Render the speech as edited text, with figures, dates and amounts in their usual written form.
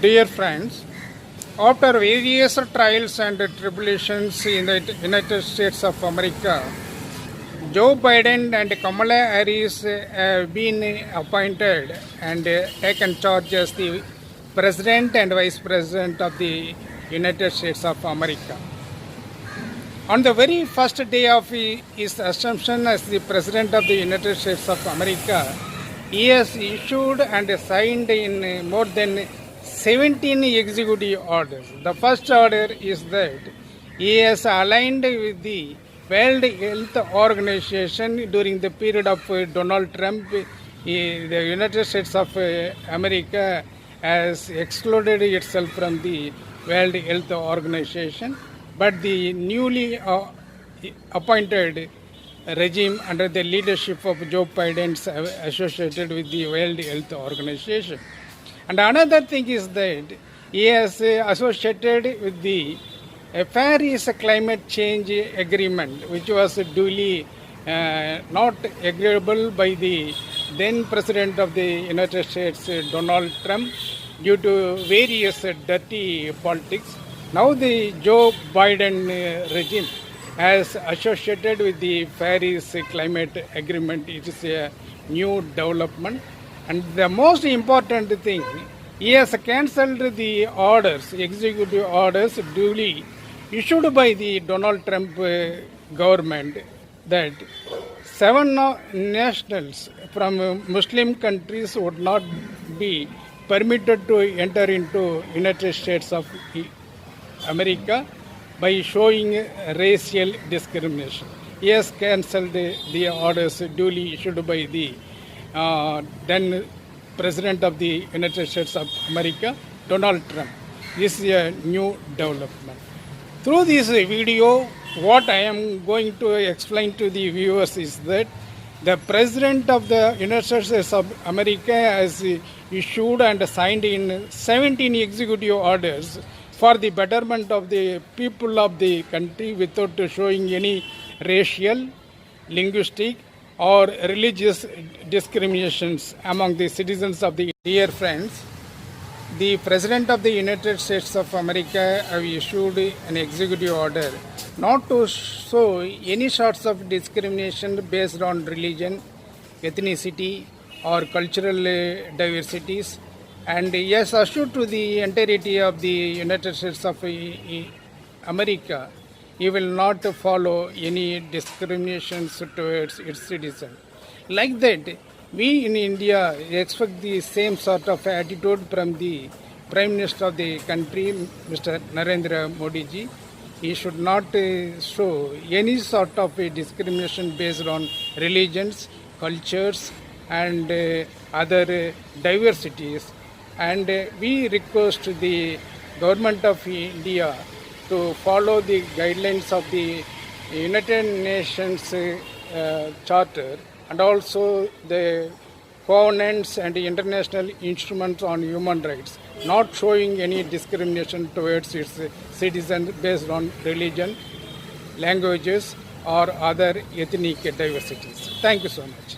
Dear friends, after various trials and tribulations in the United States of America, Joe Biden and Kamala Harris have been appointed and taken charge as the President and Vice President of the United States of America. On the very first day of his assumption as the President of the United States of America, he has issued and signed in more than 17 executive orders. The first order is that he has aligned with the World Health Organization during the period of Donald Trump. The United States of America has excluded itself from the World Health Organization, but the newly appointed regime under the leadership of Joe Biden is associated with the World Health Organization. And another thing is that he has associated with the Paris Climate Change Agreement, which was duly not agreeable by the then President of the United States, Donald Trump, due to various dirty politics. Now the Joe Biden regime has associated with the Paris Climate Agreement. It is a new development. And the most important thing, he has cancelled the orders, executive orders duly issued by the Donald Trump government that 7 nationals from Muslim countries would not be permitted to enter into United States of America by showing racial discrimination. He has cancelled the orders duly issued by the then President of the United States of America, Donald Trump. This is a new development. Through this video, what I am going to explain to the viewers is that the President of the United States of America has issued and signed in 17 executive orders for the betterment of the people of the country without showing any racial, linguistic, or religious discriminations among the citizens of the dear friends. The President of the United States of America have issued an executive order not to show any sorts of discrimination based on religion, ethnicity, or cultural diversities, and he has assured to the entirety of the United States of America he will not follow any discriminations towards its citizens. Like that, we in India expect the same sort of attitude from the Prime Minister of the country, Mr. Narendra Modi ji. He should not show any sort of discrimination based on religions, cultures, and other diversities. And we request the government of India to follow the guidelines of the United Nations Charter and also the covenants and the international instruments on human rights, not showing any discrimination towards its citizens based on religion, languages, or other ethnic diversities. Thank you so much.